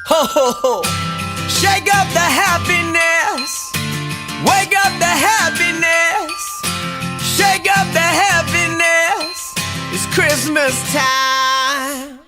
Ho ho ho! Shake up the happiness. Wake up the happiness. Shake up the happiness. It's Christmas time.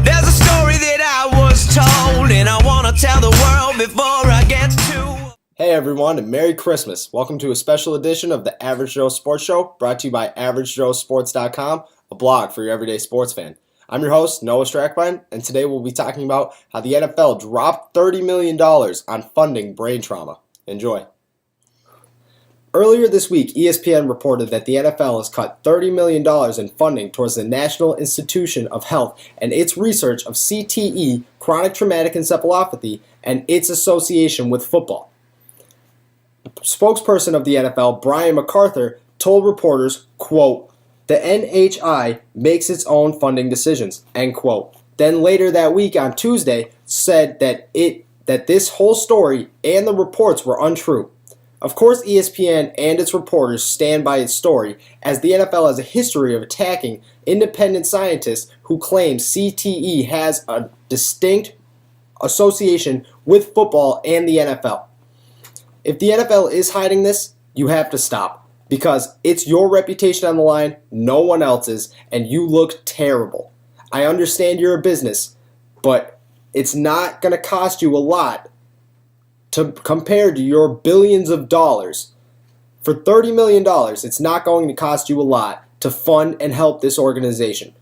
There's a story that I was told, and I want to tell the world before I get to. Hey everyone, and Merry Christmas. Welcome to a special edition of the Average Joe Sports Show, brought to you by AverageJoeSports.com, a blog for your everyday sports fan. I'm your host, Noah Strackbein, and today we'll be talking about how the NFL dropped $30 million on funding brain trauma. Enjoy. Earlier this week, ESPN reported that the NFL has cut $30 million in funding towards the National Institution of Health and its research of CTE, chronic traumatic encephalopathy, and its association with football. Spokesperson of the NFL, Brian MacArthur, told reporters, quote, "The NHI makes its own funding decisions," end quote. Then later that week on Tuesday said that this whole story and the reports were untrue. Of course, ESPN and its reporters stand by its story, as the NFL has a history of attacking independent scientists who claim CTE has a distinct association with football and the NFL. If the NFL is hiding this, you have to stop, because it's your reputation on the line, no one else's, and you look terrible. I understand you're a business, but it's not going to cost you a lot compared to your billions of dollars. For $30 million, it's not going to cost you a lot to fund and help this organization.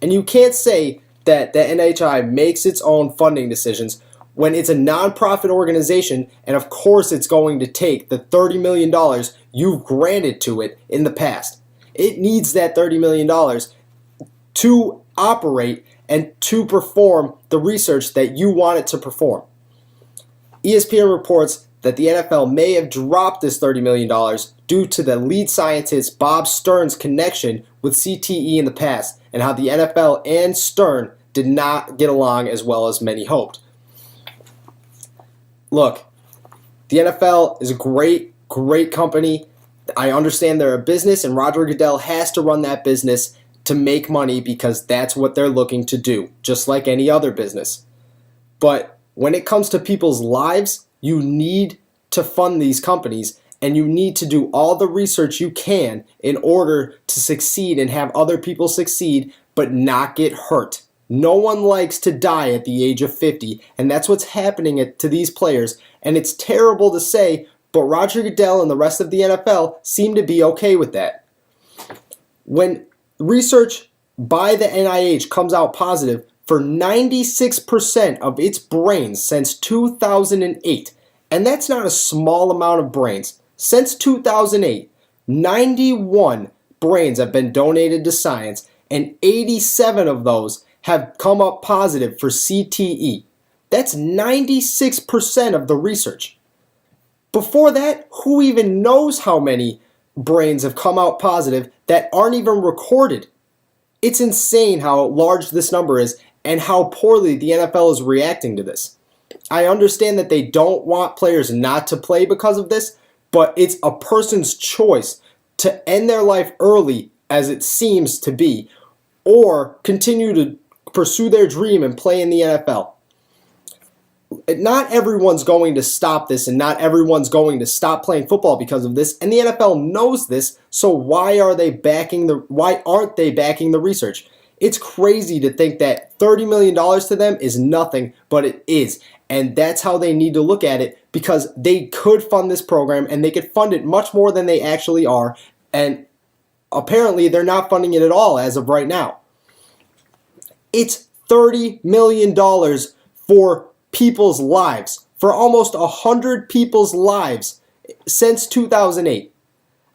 And you can't say that the NHI makes its own funding decisions when it's a non-profit organization, and of course it's going to take the $30 million you've granted to it in the past. It needs that $30 million to operate and to perform the research that you want it to perform. ESPN reports that the NFL may have dropped this $30 million due to the lead scientist Bob Stern's connection with CTE in the past, and how the NFL and Stern did not get along as well as many hoped. Look, the NFL is a great company. I understand they're a business, and Roger Goodell has to run that business to make money because that's what they're looking to do, just like any other business. But when it comes to people's lives, you need to fund these companies, and you need to do all the research you can in order to succeed and have other people succeed but not get hurt. No one likes to die at the age of 50, and that's what's happening to these players. And it's terrible to say, but Roger Goodell and the rest of the NFL seem to be okay with that. When research by the NIH comes out positive for 96% of its brains since 2008, and that's not a small amount of brains. Since 2008, 91 brains have been donated to science, and 87 of those have come up positive for CTE. That's 96% of the research. Before that, who even knows how many brains have come out positive that aren't even recorded? It's insane how large this number is and how poorly the NFL is reacting to this. I understand that they don't want players not to play because of this, but it's a person's choice to end their life early, as it seems to be, or continue to pursue their dream and play in the NFL. Not everyone's going to stop this, and not everyone's going to stop playing football because of this, and the NFL knows this, so why aren't they backing the research? It's crazy to think that $30 million to them is nothing, but it is, and that's how they need to look at it, because they could fund this program, and they could fund it much more than they actually are, and apparently they're not funding it at all as of right now. It's $30 million for people's lives, for almost 100 people's lives since 2008.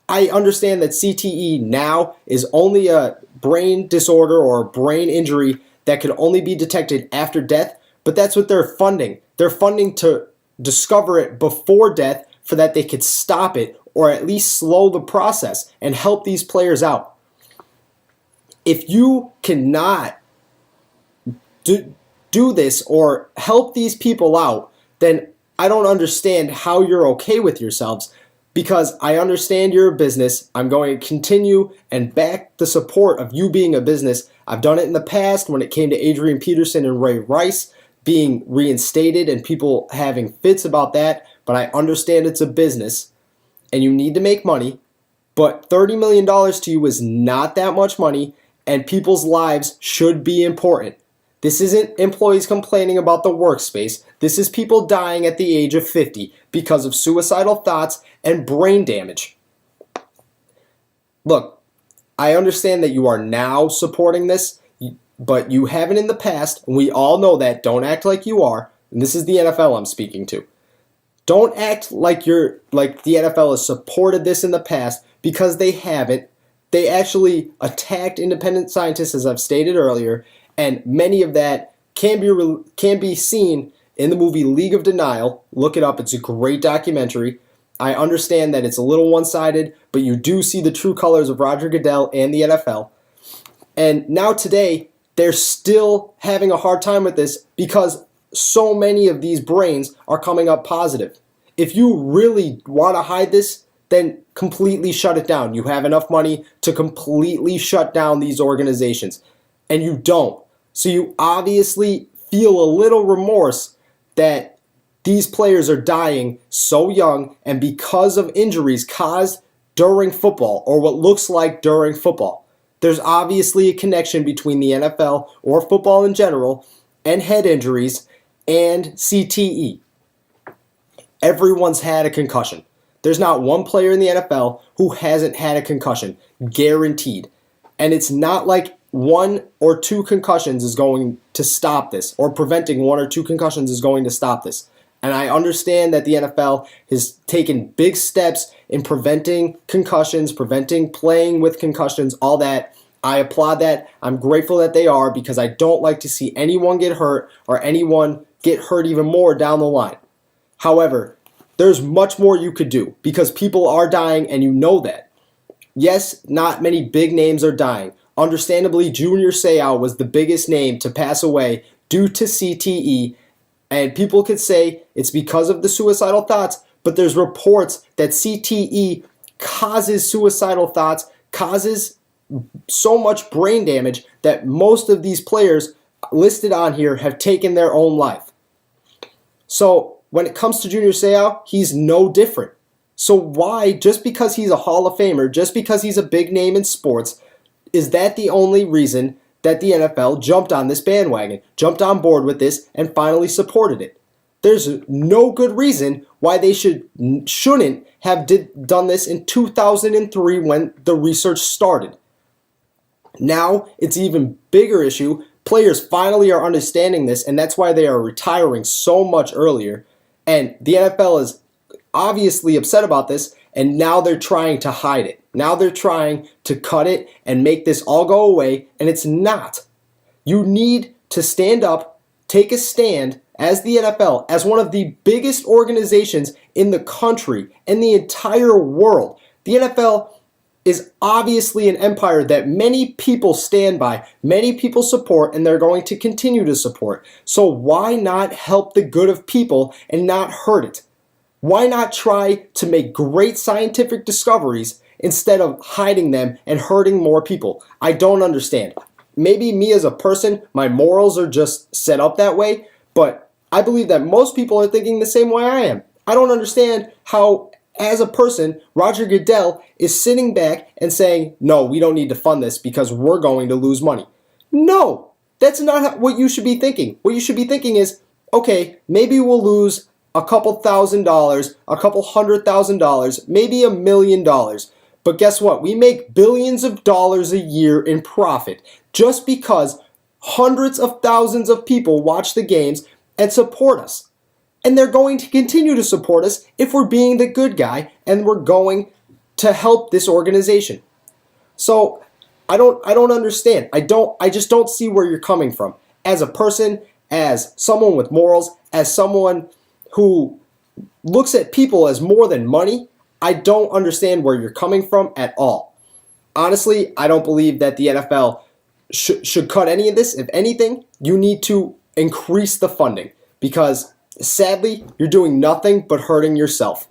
I understand that CTE now is only a brain disorder or a brain injury that can only be detected after death, but that's what they're funding. They're funding to discover it before death so that they could stop it or at least slow the process and help these players out. If you cannot do this or help these people out, then I don't understand how you're okay with yourselves, because I understand you're a business. I'm going to continue and back the support of you being a business. I've done it in the past when it came to Adrian Peterson and Ray Rice. being reinstated and people having fits about that, but I understand it's a business and you need to make money. But $30 million to you is not that much money, and people's lives should be important. This isn't employees complaining about the workspace. This is people dying at the age of 50 because of suicidal thoughts and brain damage. Look, I understand that you are now supporting this, but you haven't in the past, and we all know that. Don't act like you are, and this is the NFL I'm speaking to. Don't act like the NFL has supported this in the past, because they haven't. They actually attacked independent scientists, as I've stated earlier, and many of that can be seen in the movie League of Denial. Look it up. It's a great documentary. I understand that it's a little one-sided, but you do see the true colors of Roger Goodell and the NFL. And now today, they're still having a hard time with this because so many of these brains are coming up positive. If you really want to hide this, then completely shut it down. You have enough money to completely shut down these organizations, and you don't. So you obviously feel a little remorse that these players are dying so young and because of injuries caused during football, or what looks like during football. There's obviously a connection between the NFL or football in general and head injuries and CTE. Everyone's had a concussion. There's not one player in the NFL who hasn't had a concussion, guaranteed. And it's not like 1 or 2 concussions is going to stop this, or preventing 1 or 2 concussions is going to stop this. And I understand that the NFL has taken big steps in preventing concussions, preventing playing with concussions, all that. I applaud that. I'm grateful that they are, because I don't like to see anyone get hurt or anyone get hurt even more down the line. However, there's much more you could do, because people are dying and you know that. Yes, not many big names are dying. Understandably, Junior Seau was the biggest name to pass away due to CTE, and people could say it's because of the suicidal thoughts, but there's reports that CTE causes suicidal thoughts, causes so much brain damage that most of these players listed on here have taken their own life. So when it comes to Junior Seau, he's no different. So why, just because he's a Hall of Famer, just because he's a big name in sports, is that the only reason that the NFL jumped on this bandwagon, jumped on board with this, and finally supported it? There's no good reason why they shouldn't have done this in 2003 when the research started. Now it's an even bigger issue. Players finally are understanding this, and that's why they are retiring so much earlier. And the NFL is obviously upset about this, and now they're trying to hide it. Now they're trying to cut it and make this all go away, and it's not. You need to stand up, take a stand as the NFL, as one of the biggest organizations in the country and the entire world. The NFL is obviously an empire that many people stand by, many people support, and they're going to continue to support. So why not help the good of people and not hurt it? Why not try to make great scientific discoveries instead of hiding them and hurting more people? I don't understand. Maybe me as a person, my morals are just set up that way, but I believe that most people are thinking the same way I am. I don't understand how, as a person, Roger Goodell is sitting back and saying, no, we don't need to fund this because we're going to lose money. No, that's not what you should be thinking. What you should be thinking is, okay, maybe we'll lose a couple $1,000s, a couple $100,000, maybe $1 million. But guess what? We make billions of dollars a year in profit just because hundreds of thousands of people watch the games and support us. And they're going to continue to support us if we're being the good guy and we're going to help this organization. So I don't understand. I just don't see where you're coming from. As a person, as someone with morals, as someone who looks at people as more than money, I don't understand where you're coming from at all. Honestly, I don't believe that the NFL should cut any of this. If anything, you need to increase the funding, because sadly, you're doing nothing but hurting yourself.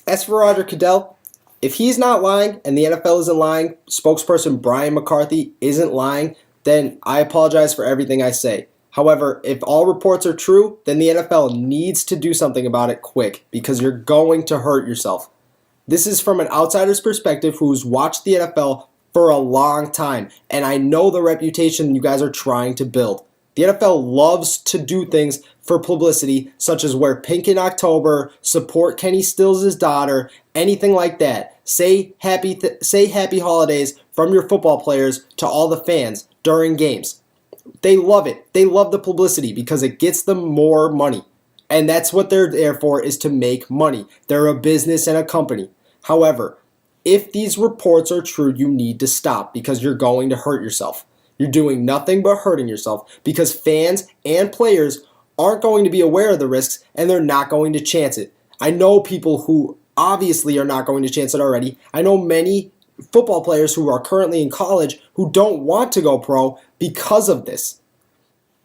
As for Roger Goodell, if he's not lying and the NFL isn't lying, spokesperson Brian McCarthy isn't lying, then I apologize for everything I say. However, if all reports are true, then the NFL needs to do something about it quick because you're going to hurt yourself. This is from an outsider's perspective who's watched the NFL for a long time, and I know the reputation you guys are trying to build. The NFL loves to do things for publicity, such as wear pink in October, support Kenny Stills' daughter, anything like that. Say happy holidays from your football players to all the fans during games. They love it. They love the publicity because it gets them more money. And that's what they're there for, is to make money. They're a business and a company. However, if these reports are true, you need to stop because you're going to hurt yourself. You're doing nothing but hurting yourself because fans and players aren't going to be aware of the risks and they're not going to chance it. I know people who obviously are not going to chance it already. I know many football players who are currently in college who don't want to go pro because of this.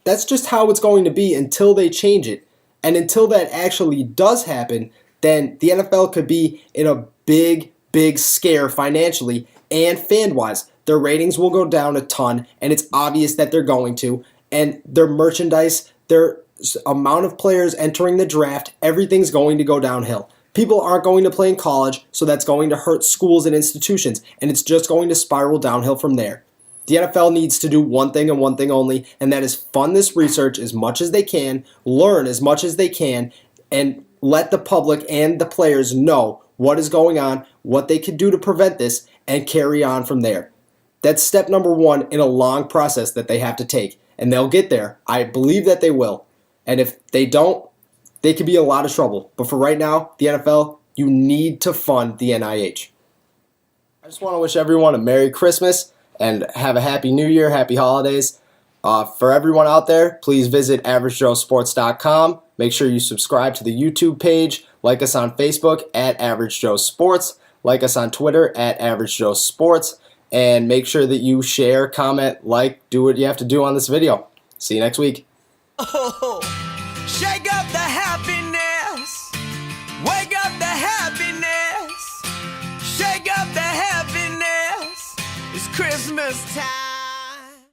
That's just how it's going to be until they change it. And until that actually does happen, then the NFL could be in a big scare financially and fan-wise. Their ratings will go down a ton, and it's obvious that they're going to. And their merchandise, their amount of players entering the draft, everything's going to go downhill. People aren't going to play in college, so that's going to hurt schools and institutions, and it's just going to spiral downhill from there. The NFL needs to do one thing and one thing only, and that is fund this research as much as they can, learn as much as they can, and let the public and the players know what is going on, what they can do to prevent this, and carry on from there. That's step number one in a long process that they have to take, and they'll get there. I believe that they will. And if they don't, they could be in a lot of trouble. But for right now, the NFL, you need to fund the NIH. I just want to wish everyone a Merry Christmas and have a Happy New Year, Happy Holidays. For everyone out there, please visit AverageJoeSports.com. Make sure you subscribe to the YouTube page. Like us on Facebook at Average Joe Sports. Like us on Twitter at Average Joe Sports. And make sure that you share, comment, like, do what you have to do on this video. See you next week. Oh, shake up the happiness. Wake up the happiness. Shake up the happiness. It's Christmas time.